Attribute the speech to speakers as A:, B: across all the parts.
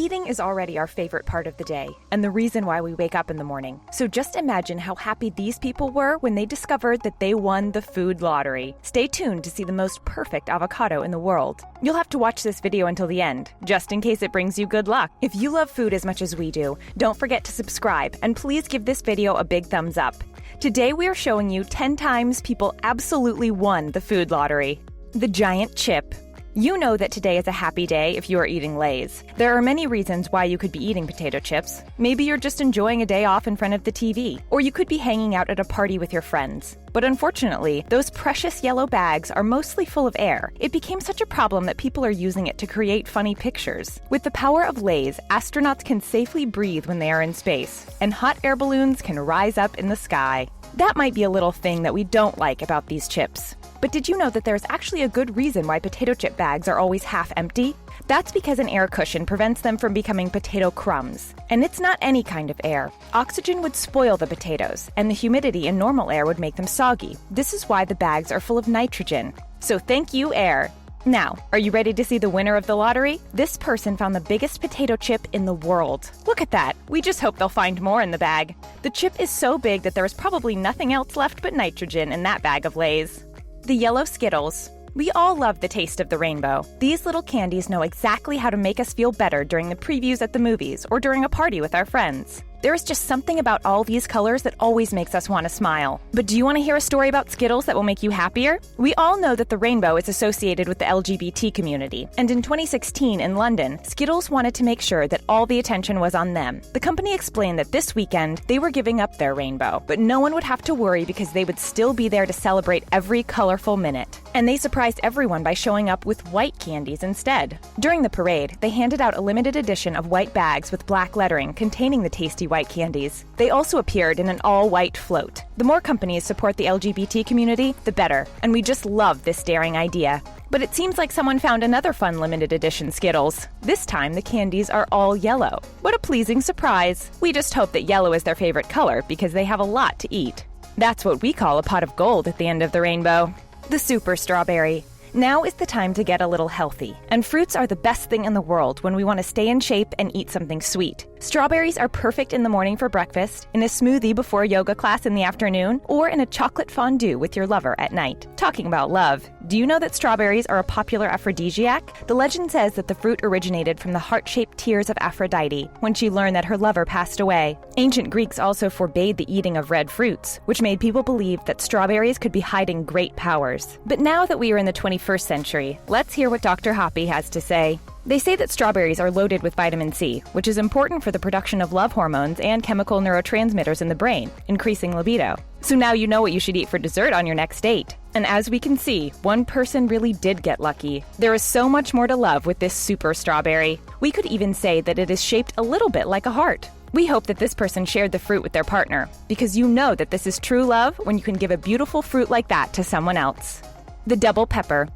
A: Eating is already our favorite part of the day, and the reason why we wake up in the morning. So just imagine how happy these people were when they discovered that they won the food lottery. Stay tuned to see the most perfect avocado in the world. You'll have to watch this video until the end, just in case it brings you good luck. If you love food as much as we do, don't forget to subscribe, and please give this video a big thumbs up. Today we are showing you 10 times people absolutely won the food lottery. The giant chip. You know that today is a happy day if you are eating Lay's. There are many reasons why you could be eating potato chips. Maybe you're just enjoying a day off in front of the TV, or you could be hanging out at a party with your friends. But unfortunately, those precious yellow bags are mostly full of air. It became such a problem that people are using it to create funny pictures. With the power of Lay's, astronauts can safely breathe when they are in space, and hot air balloons can rise up in the sky. That might be a little thing that we don't like about these chips. But did you know that there's actually a good reason why potato chip bags are always half empty? That's because an air cushion prevents them from becoming potato crumbs. And it's not any kind of air. Oxygen would spoil the potatoes, and the humidity in normal air would make them soggy. This is why the bags are full of nitrogen. So thank you, air. Now, are you ready to see the winner of the lottery? This person found the biggest potato chip in the world. Look at that. We just hope they'll find more in the bag. The chip is so big that there is probably nothing else left but nitrogen in that bag of Lay's. The yellow Skittles. We all love the taste of the rainbow. These little candies know exactly how to make us feel better during the previews at the movies or during a party with our friends. There is just something about all these colors that always makes us want to smile. But do you want to hear a story about Skittles that will make you happier? We all know that the rainbow is associated with the LGBT community, and in 2016 in London, Skittles wanted to make sure that all the attention was on them. The company explained that this weekend, they were giving up their rainbow, but no one would have to worry because they would still be there to celebrate every colorful minute. And they surprised everyone by showing up with white candies instead. During the parade, they handed out a limited edition of white bags with black lettering containing the tasty white candies. They also appeared in an all-white float. The more companies support the LGBT community, the better, and we just love this daring idea. But it seems like someone found another fun limited edition Skittles. This time, the candies are all yellow. What a pleasing surprise! We just hope that yellow is their favorite color because they have a lot to eat. That's what we call a pot of gold at the end of the rainbow. The super strawberry. Now is the time to get a little healthy. And fruits are the best thing in the world when we want to stay in shape and eat something sweet. Strawberries are perfect in the morning for breakfast, in a smoothie before a yoga class in the afternoon, or in a chocolate fondue with your lover at night. Talking about love, do you know that strawberries are a popular aphrodisiac? The legend says that the fruit originated from the heart-shaped tears of Aphrodite when she learned that her lover passed away. Ancient Greeks also forbade the eating of red fruits, which made people believe that strawberries could be hiding great powers. But now that we are in the 21st century, let's hear what Dr. Hoppy has to say. They say that strawberries are loaded with vitamin C, which is important for the production of love hormones and chemical neurotransmitters in the brain, increasing libido. So now you know what you should eat for dessert on your next date. And as we can see, one person really did get lucky. There is so much more to love with this super strawberry. We could even say that it is shaped a little bit like a heart. We hope that this person shared the fruit with their partner, because you know that this is true love when you can give a beautiful fruit like that to someone else. The double pepper.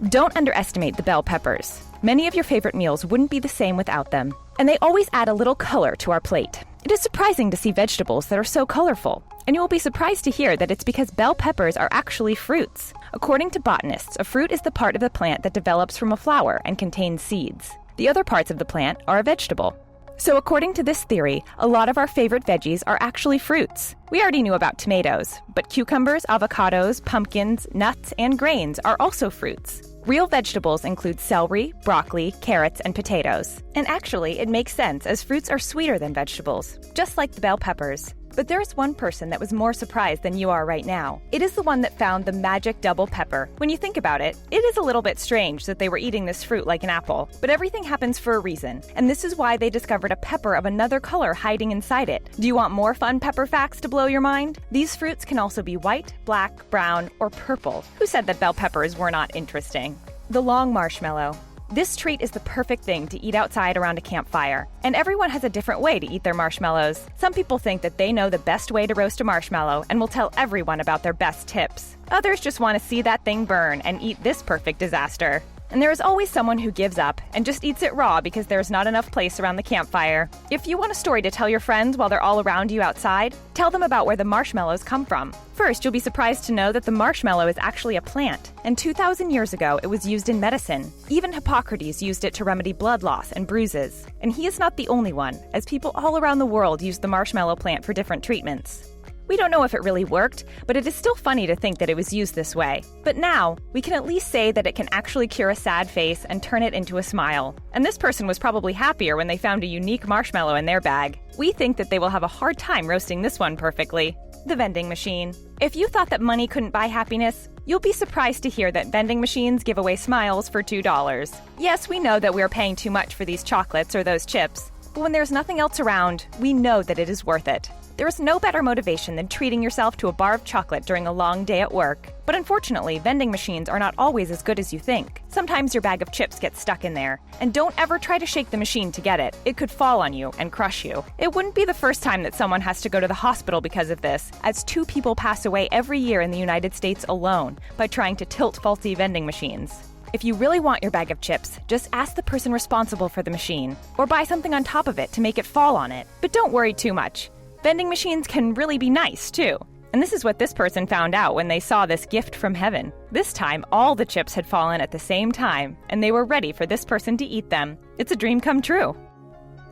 A: Don't underestimate the bell peppers. Many of your favorite meals wouldn't be the same without them, and they always add a little color to our plate. It is surprising to see vegetables that are so colorful, and you will be surprised to hear that it's because bell peppers are actually fruits. According to botanists, a fruit is the part of the plant that develops from a flower and contains seeds. The other parts of the plant are a vegetable. So according to this theory, a lot of our favorite veggies are actually fruits. We already knew about tomatoes, but cucumbers, avocados, pumpkins, nuts, and grains are also fruits. Real vegetables include celery, broccoli, carrots, and potatoes. And actually, it makes sense as fruits are sweeter than vegetables, just like the bell peppers. But there is one person that was more surprised than you are right now. It is the one that found the magic double pepper. When you think about it, it is a little bit strange that they were eating this fruit like an apple. But everything happens for a reason, and this is why they discovered a pepper of another color hiding inside it. Do you want more fun pepper facts to blow your mind? These fruits can also be white, black, brown, or purple. Who said that bell peppers were not interesting? The long marshmallow. This treat is the perfect thing to eat outside around a campfire, and everyone has a different way to eat their marshmallows. Some people think that they know the best way to roast a marshmallow and will tell everyone about their best tips. Others just want to see that thing burn and eat this perfect disaster. And there is always someone who gives up and just eats it raw because there's not enough place around the campfire. If you want a story to tell your friends while they're all around you outside, tell them about where the marshmallows come from. First, you'll be surprised to know that the marshmallow is actually a plant, and 2,000 years ago it was used in medicine. Even Hippocrates used it to remedy blood loss and bruises. And he is not the only one, as people all around the world use the marshmallow plant for different treatments. We don't know if it really worked, but it is still funny to think that it was used this way. But now, we can at least say that it can actually cure a sad face and turn it into a smile. And this person was probably happier when they found a unique marshmallow in their bag. We think that they will have a hard time roasting this one perfectly. The vending machine. If you thought that money couldn't buy happiness, you'll be surprised to hear that vending machines give away smiles for $2. Yes, we know that we are paying too much for these chocolates or those chips, but when there's nothing else around, we know that it is worth it. There is no better motivation than treating yourself to a bar of chocolate during a long day at work. But unfortunately, vending machines are not always as good as you think. Sometimes your bag of chips gets stuck in there. And don't ever try to shake the machine to get it. It could fall on you and crush you. It wouldn't be the first time that someone has to go to the hospital because of this, as 2 people pass away every year in the United States alone by trying to tilt faulty vending machines. If you really want your bag of chips, just ask the person responsible for the machine, or buy something on top of it to make it fall on it. But don't worry too much. Vending machines can really be nice, too. And this is what this person found out when they saw this gift from heaven. This time, all the chips had fallen at the same time, and they were ready for this person to eat them. It's a dream come true.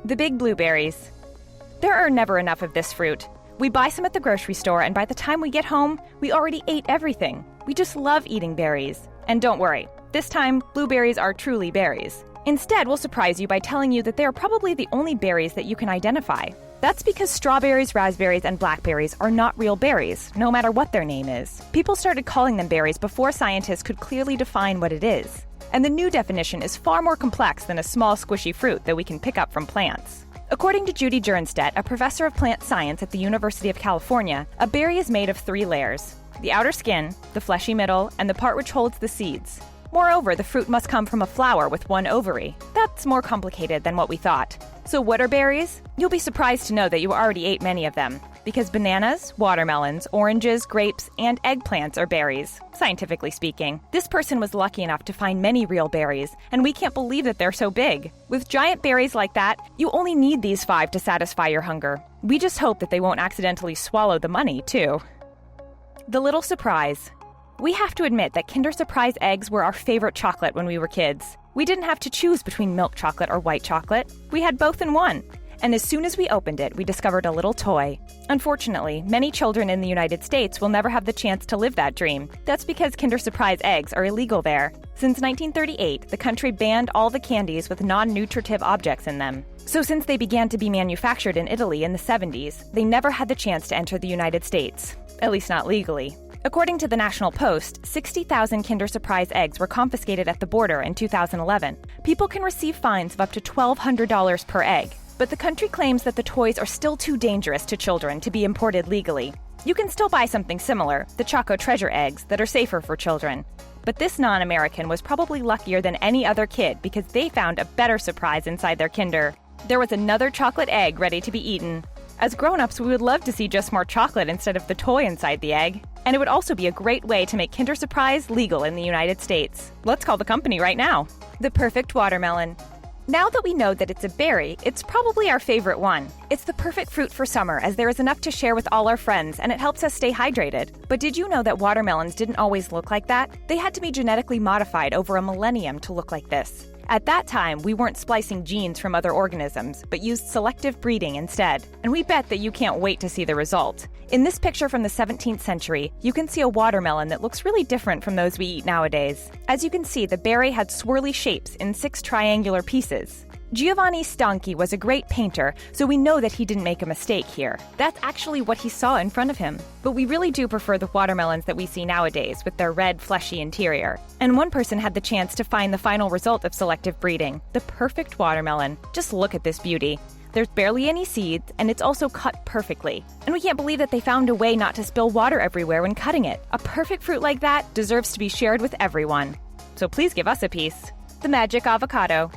A: The big blueberries. There are never enough of this fruit. We buy some at the grocery store, and by the time we get home, we already ate everything. We just love eating berries. And don't worry, this time, blueberries are truly berries. Instead, we'll surprise you by telling you that they are probably the only berries that you can identify. That's because strawberries, raspberries, and blackberries are not real berries, no matter what their name is. People started calling them berries before scientists could clearly define what it is. And the new definition is far more complex than a small squishy fruit that we can pick up from plants. According to Judy Jernstedt, a professor of plant science at the University of California, a berry is made of 3 layers: the outer skin, the fleshy middle, and the part which holds the seeds. Moreover, the fruit must come from a flower with 1 ovary. That's more complicated than what we thought. So what are berries? You'll be surprised to know that you already ate many of them, because bananas, watermelons, oranges, grapes, and eggplants are berries, scientifically speaking. This person was lucky enough to find many real berries, and we can't believe that they're so big. With giant berries like that, you only need these 5 to satisfy your hunger. We just hope that they won't accidentally swallow the money, too. The little surprise. We have to admit that Kinder Surprise eggs were our favorite chocolate when we were kids. We didn't have to choose between milk chocolate or white chocolate. We had both in one. And as soon as we opened it, we discovered a little toy. Unfortunately, many children in the United States will never have the chance to live that dream. That's because Kinder Surprise eggs are illegal there. Since 1938, the country banned all the candies with non-nutritive objects in them. So since they began to be manufactured in Italy in the 70s, they never had the chance to enter the United States. At least not legally. According to the National Post, 60,000 Kinder Surprise eggs were confiscated at the border in 2011. People can receive fines of up to $1,200 per egg, but the country claims that the toys are still too dangerous to children to be imported legally. You can still buy something similar, the Choco Treasure eggs, that are safer for children. But this non-American was probably luckier than any other kid because they found a better surprise inside their Kinder. There was another chocolate egg ready to be eaten. As grown-ups, we would love to see just more chocolate instead of the toy inside the egg. And it would also be a great way to make Kinder Surprise legal in the United States. Let's call the company right now. The perfect watermelon. Now that we know that it's a berry, it's probably our favorite one. It's the perfect fruit for summer as there is enough to share with all our friends and it helps us stay hydrated. But did you know that watermelons didn't always look like that? They had to be genetically modified over a millennium to look like this. At that time, we weren't splicing genes from other organisms, but used selective breeding instead. And we bet that you can't wait to see the result. In this picture from the 17th century, you can see a watermelon that looks really different from those we eat nowadays. As you can see, the berry had swirly shapes in 6 triangular pieces. Giovanni Stanchi was a great painter, so we know that he didn't make a mistake here. That's actually what he saw in front of him. But we really do prefer the watermelons that we see nowadays with their red, fleshy interior. And one person had the chance to find the final result of selective breeding, the perfect watermelon. Just look at this beauty. There's barely any seeds, and it's also cut perfectly. And we can't believe that they found a way not to spill water everywhere when cutting it. A perfect fruit like that deserves to be shared with everyone. So please give us a piece. The magic avocado.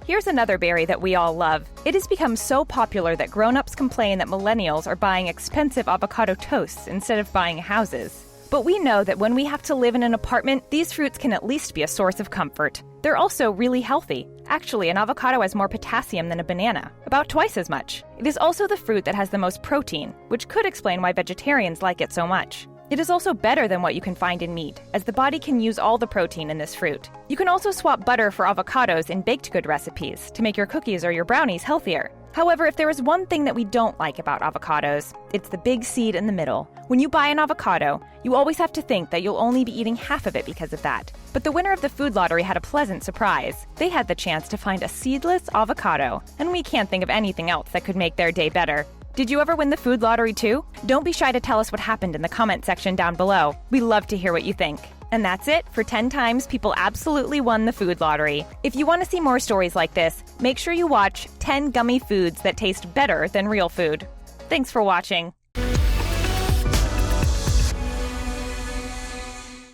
A: Here's another berry that we all love. It has become so popular that grown-ups complain that millennials are buying expensive avocado toasts instead of buying houses. But we know that when we have to live in an apartment, these fruits can at least be a source of comfort. They're also really healthy. Actually, an avocado has more potassium than a banana, about twice as much. It is also the fruit that has the most protein, which could explain why vegetarians like it so much. It is also better than what you can find in meat, as the body can use all the protein in this fruit. You can also swap butter for avocados in baked good recipes to make your cookies or your brownies healthier. However, if there is one thing that we don't like about avocados, it's the big seed in the middle. When you buy an avocado, you always have to think that you'll only be eating half of it because of that. But the winner of the food lottery had a pleasant surprise. They had the chance to find a seedless avocado, and we can't think of anything else that could make their day better. Did you ever win the food lottery too? Don't be shy to tell us what happened in the comment section down below. We love to hear what you think. And that's it for 10 times people absolutely won the food lottery. If you want to see more stories like this, make sure you watch 10 gummy foods that taste better than real food. Thanks for watching.